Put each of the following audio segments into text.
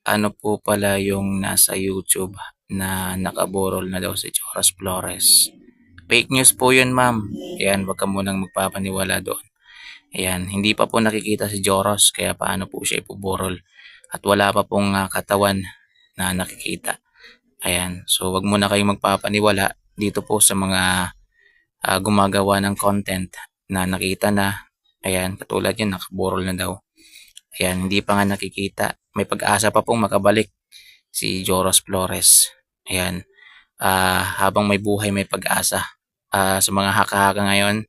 ano po pala yung nasa YouTube na nakaburol na daw si Joras Flores. Fake news po yun, ma'am. Ayan, wag ka munang magpapaniwala doon. Ayan, hindi pa po nakikita si Joros kaya paano po siya ipuburol. At wala pa pong katawan na nakikita. Ayan, so wag muna kayong magpapaniwala dito po sa mga gumagawa ng content na nakita na. Ayan, katulad yan, nakaburol na daw. Ayan, hindi pa nga nakikita. May pag-asa pa pong makabalik si Joros Flores. Ayan, habang may buhay may pag-asa. Sa mga haka-haka ngayon,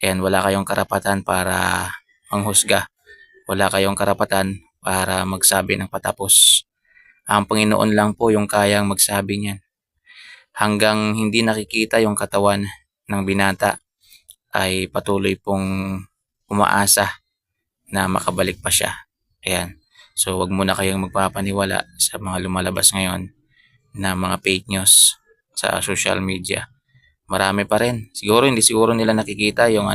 ayan, wala kayong karapatan para manghusga. Wala kayong karapatan para magsabi ng patapos. Ang Panginoon lang po yung kayang magsabi niyan. Hanggang hindi nakikita yung katawan ng binata ay patuloy pong umaasa na makabalik pa siya. Ayan. So wag muna kayong magpapaniwala sa mga lumalabas ngayon na mga fake news sa social media. Marami pa rin. Siguro nila nakikita yung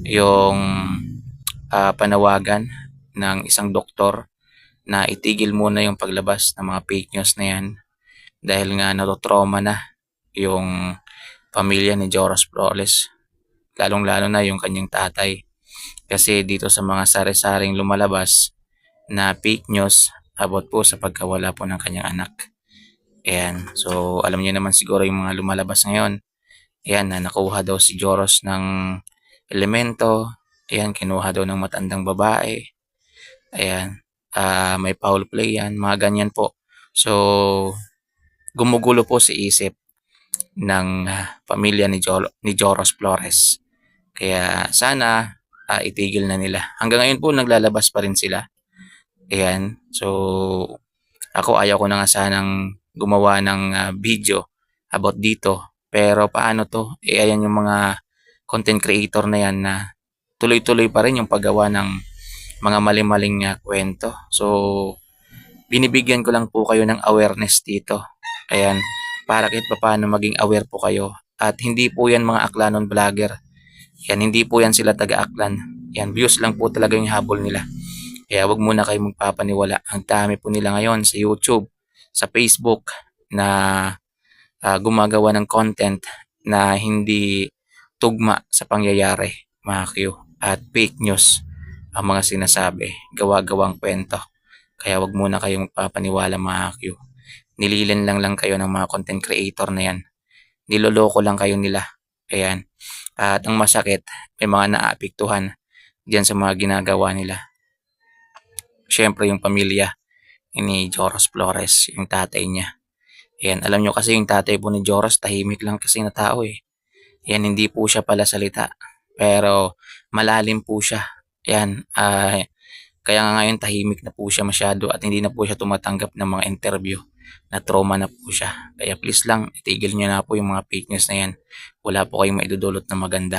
yung panawagan ng isang doktor na itigil muna yung paglabas ng mga fake news na yan dahil nga natotrauma na yung pamilya ni Joras Flores, lalong-lalo na yung kanyang tatay. Kasi dito sa mga sari-saring lumalabas na fake news about po sa pagkawala po ng kanyang anak. Ayan. So, alam niyo naman siguro yung mga lumalabas ngayon. Ayan, na nakuha daw si Joros ng elemento. Ayan, kinuha daw ng matandang babae. Ayan. May foul play yan. Mga ganyan po. So, gumugulo po si isip ng pamilya ni Joros Flores. Kaya sana itigil na nila. Hanggang ngayon po naglalabas pa rin sila. Ayan. So, ako ayaw ko na nga sanang gumawa ng video about dito. Pero paano to? Ayan yung mga content creator na yan na tuloy-tuloy pa rin yung paggawa ng mga mali-maling kwento. So, binibigyan ko lang po kayo ng awareness dito. Ayan. Para kahit paano maging aware po kayo. At hindi po yan mga aklanon vlogger. Yan, hindi po yan sila taga-aklan. Yan, views lang po talaga yung habol nila. Kaya wag muna kayo magpapaniwala. Ang dami po nila ngayon sa YouTube, sa Facebook na gumagawa ng content na hindi tugma sa pangyayari, mga Q. At fake news ang mga sinasabi, gawa-gawang kwento. Kaya wag muna kayong magpapaniwala, mga Q. Nililin lang kayo ng mga content creator na yan. Niloloko lang kayo nila. Ayan. At ang masakit, may mga naapektuhan diyan sa mga ginagawa nila. Siyempre yung pamilya ni Joros Flores, yung tatay niya. Ayan, alam nyo kasi yung tatay po ni Joros, tahimik lang kasi na tao eh. Ayan, hindi po siya pala salita. Pero malalim po siya. Ayan, kaya nga ngayon tahimik na po siya masyado at hindi na po siya tumatanggap ng mga interview. Na trauma na po siya. Kaya please lang, itigil nyo na po yung mga fake news na yan. Wala po kayong maidudulot na maganda.